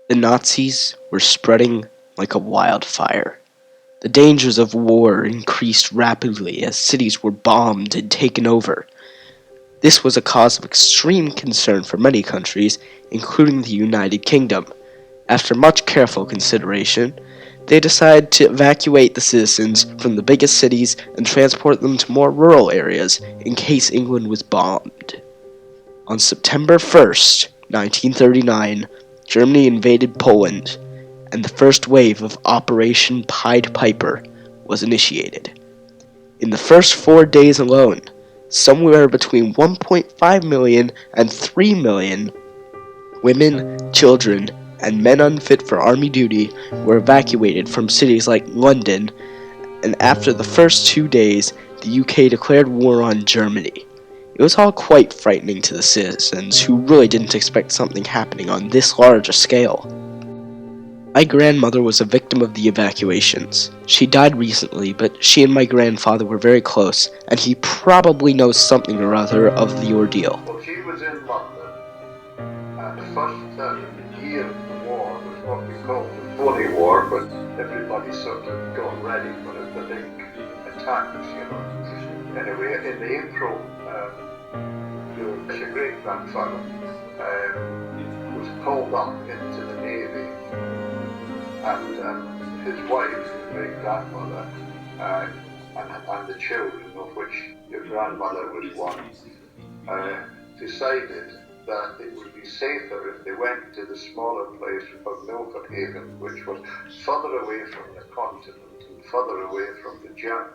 The Nazis were spreading like a wildfire. The dangers of war increased rapidly as cities were bombed and taken over. This was a cause of extreme concern for many countries, including the United Kingdom. After much careful consideration, they decided to evacuate the citizens from the biggest cities and transport them to more rural areas in case England was bombed. On September 1st, 1939, Germany invaded Poland, and the first wave of Operation Pied Piper was initiated. In the first 4 days alone, somewhere between 1.5 million and 3 million women, children, and men unfit for army duty were evacuated from cities like London, and after the first 2 days, the UK declared war on Germany. It was all quite frightening to the citizens, who really didn't expect something happening on this large a scale. My grandmother was a victim of the evacuations. She died recently, but she and my grandfather were very close, and he probably knows something or other of the ordeal. Well, she was in London, and the first year of the war was what we call the Holy War, but everybody sort of got ready for it, the big attacks, Anyway, in April, your great-grandfather was called up into the Navy, and his wife, great-grandmother, and the children, of which your grandmother was one, decided that it would be safer if they went to the smaller place of Milford Haven, which was further away from the continent and further away from the Germans.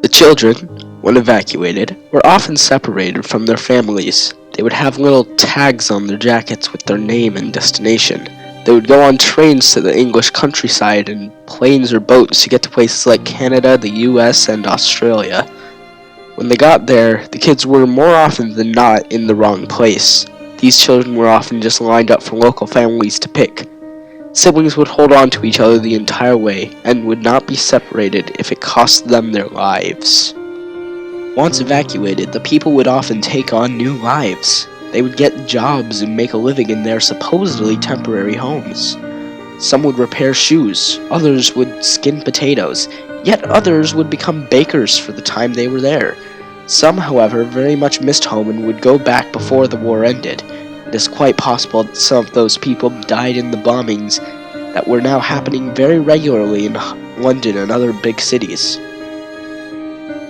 The children, when evacuated, were often separated from their families. They would have little tags on their jackets with their name and destination. They would go on trains to the English countryside and planes or boats to get to places like Canada, the US, and Australia. When they got there, the kids were more often than not in the wrong place. These children were often just lined up for local families to pick. Siblings would hold on to each other the entire way and would not be separated if it cost them their lives. Once evacuated, the people would often take on new lives. They would get jobs and make a living in their supposedly temporary homes. Some would repair shoes, others would skin potatoes, yet others would become bakers for the time they were there. Some, however, very much missed home and would go back before the war ended. It is quite possible that some of those people died in the bombings that were now happening very regularly in London and other big cities.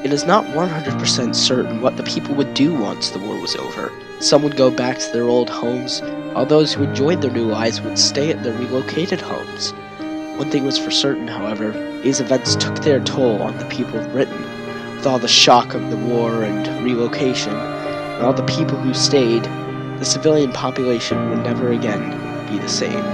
It is not 100% certain what the people would do once the war was over. Some would go back to their old homes, while those who enjoyed their new lives would stay at their relocated homes. One thing was for certain, however: these events took their toll on the people of Britain. With all the shock of the war and relocation, and all the people who stayed, the civilian population would never again be the same.